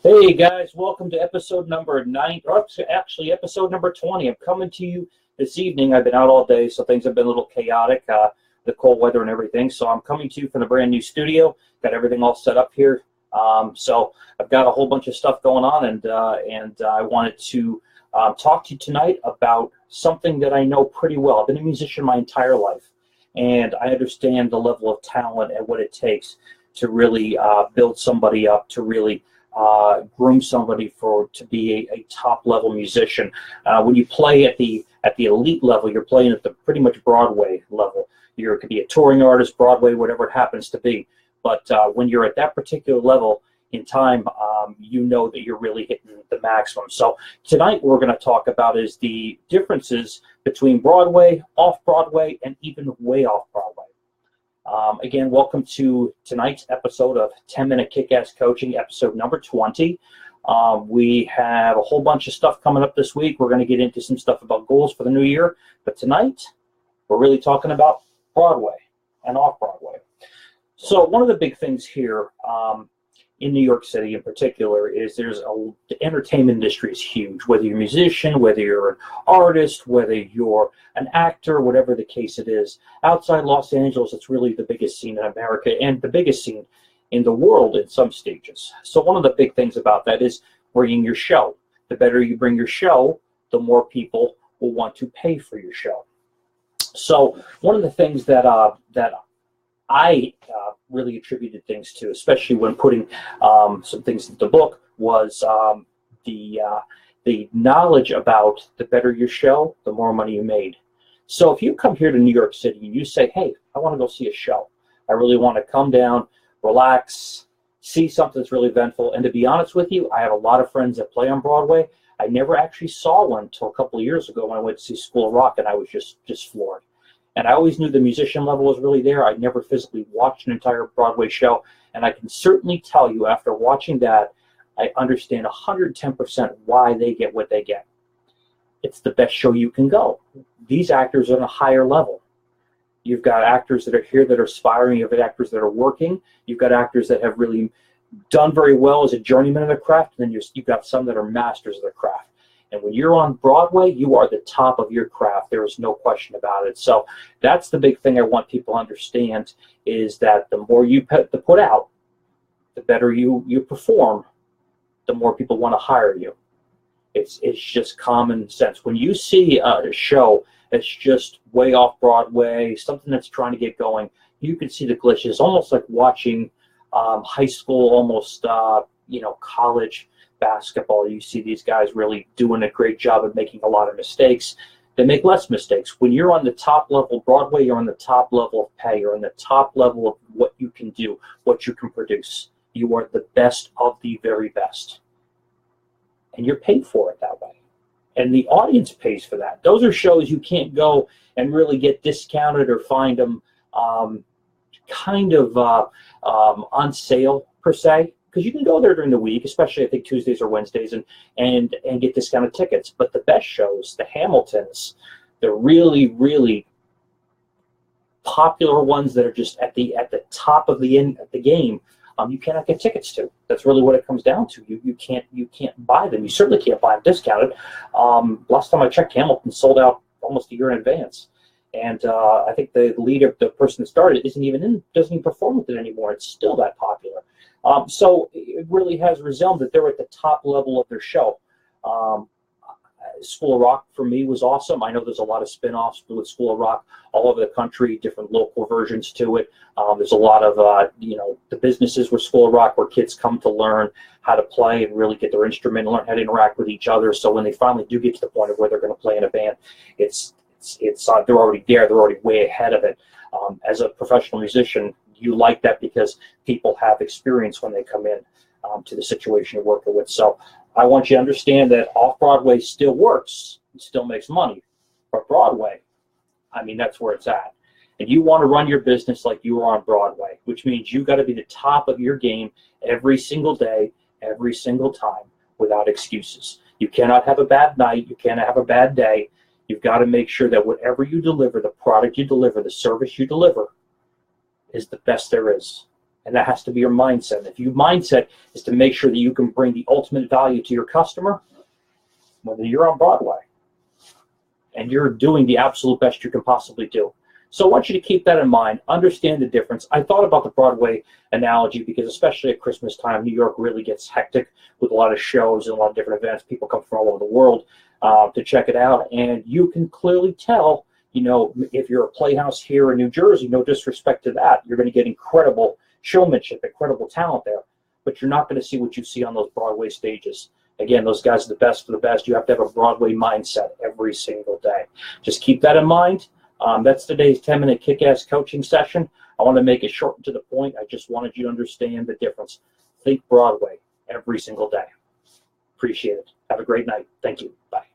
Hey guys, welcome to episode number 9, or actually episode number 20. I'm coming to you this evening. I've been out all day, so things have been a little chaotic, the cold weather and everything. So I'm coming to you from the brand new studio. Got everything all set up here. So I've got a whole bunch of stuff going on, and I wanted to talk to you tonight about something that I know pretty well. I've been a musician my entire life, and I understand the level of talent and what it takes to really build somebody up, to really groom somebody to be a top level musician. When you play at the elite level, you're playing at the pretty much Broadway level. You could be a touring artist, Broadway, whatever it happens to be. But when you're at that particular level in time, you know that you're really hitting the maximum. So tonight what we're going to talk about is the differences between Broadway, off-Broadway, and even way off-Broadway. Again, welcome to tonight's episode of 10-Minute Kick-Ass Coaching, episode number 20. We have a whole bunch of stuff coming up this week. We're going to get into some stuff about goals for the new year. But tonight, we're really talking about Broadway and off-Broadway. So one of the big things here in New York City in particular is the entertainment industry is huge. Whether you're a musician, whether you're an artist, whether you're an actor, whatever the case it is. Outside Los Angeles, it's really the biggest scene in America and the biggest scene in the world in some stages. So one of the big things about that is bringing your show. The better you bring your show, the more people will want to pay for your show. So one of the things that I really attributed things to, especially when putting some things into the book, was the knowledge about the better your show, the more money you made. So if you come here to New York City and you say, hey, I want to go see a show. I really want to come down, relax, see something that's really eventful. And to be honest with you, I have a lot of friends that play on Broadway. I never actually saw one until a couple of years ago when I went to see School of Rock, and I was just floored. And I always knew the musician level was really there. I never physically watched an entire Broadway show. And I can certainly tell you after watching that, I understand 110% why they get what they get. It's the best show you can go. These actors are on a higher level. You've got actors that are here that are aspiring. You've got actors that are working. You've got actors that have really done very well as a journeyman in their craft. And then you've got some that are masters of their craft. And when you're on Broadway, you are the top of your craft. There is no question about it. So that's the big thing I want people to understand, is that the more you put out, the better you perform, the more people want to hire you. It's just common sense. When you see a show that's just way off Broadway, something that's trying to get going, you can see the glitches. Almost like watching high school, almost college basketball. You see these guys really doing a great job of making a lot of mistakes. They make less mistakes. When you're on the top level Broadway, you're on the top level of pay. You're on the top level of what you can do, what you can produce. You are the best of the very best. And you're paid for it that way. And the audience pays for that. Those are shows you can't go and really get discounted or find them on sale per se. Because you can go there during the week, especially I think Tuesdays or Wednesdays, and get discounted tickets. But the best shows, the Hamiltons, the really, really popular ones that are just at the top of the game, you cannot get tickets to. That's really what it comes down to. You can't buy them. You certainly can't buy them discounted. Last time I checked, Hamilton sold out almost a year in advance. And I think the leader, the person that started, doesn't even perform with it anymore. It's still that popular. So it really has resounded that they're at the top level of their show. School of Rock for me was awesome. I know there's a lot of spin-offs with School of Rock all over the country, different local versions to it. There's a lot of, the businesses with School of Rock where kids come to learn how to play and really get their instrument and learn how to interact with each other. So when they finally do get to the point of where they're going to play in a band, they're already there. They're already way ahead of it. As a professional musician, you like that because people have experience when they come in to the situation you're working with. So I want you to understand that off-Broadway still works. It still makes money. But Broadway, that's where it's at. And you want to run your business like you are on Broadway, which means you got to be the top of your game every single day, every single time, without excuses. You cannot have a bad night. You cannot have a bad day. You've got to make sure that whatever you deliver, the product you deliver, the service you deliver, is the best there is. And that has to be your mindset. If your mindset is to make sure that you can bring the ultimate value to your customer, whether you're on Broadway and you're doing the absolute best you can possibly do. So I want you to keep that in mind, understand the difference. I thought about the Broadway analogy because especially at Christmas time, New York really gets hectic with a lot of shows and a lot of different events. People come from all over the world to check it out. And you can clearly tell, you know, if you're a playhouse here in New Jersey, no disrespect to that, you're going to get incredible showmanship, incredible talent there. But you're not going to see what you see on those Broadway stages. Again, those guys are the best for the best. You have to have a Broadway mindset every single day. Just keep that in mind. That's today's 10-minute kick-ass coaching session. I want to make it short and to the point. I just wanted you to understand the difference. Think Broadway every single day. Appreciate it. Have a great night. Thank you. Bye.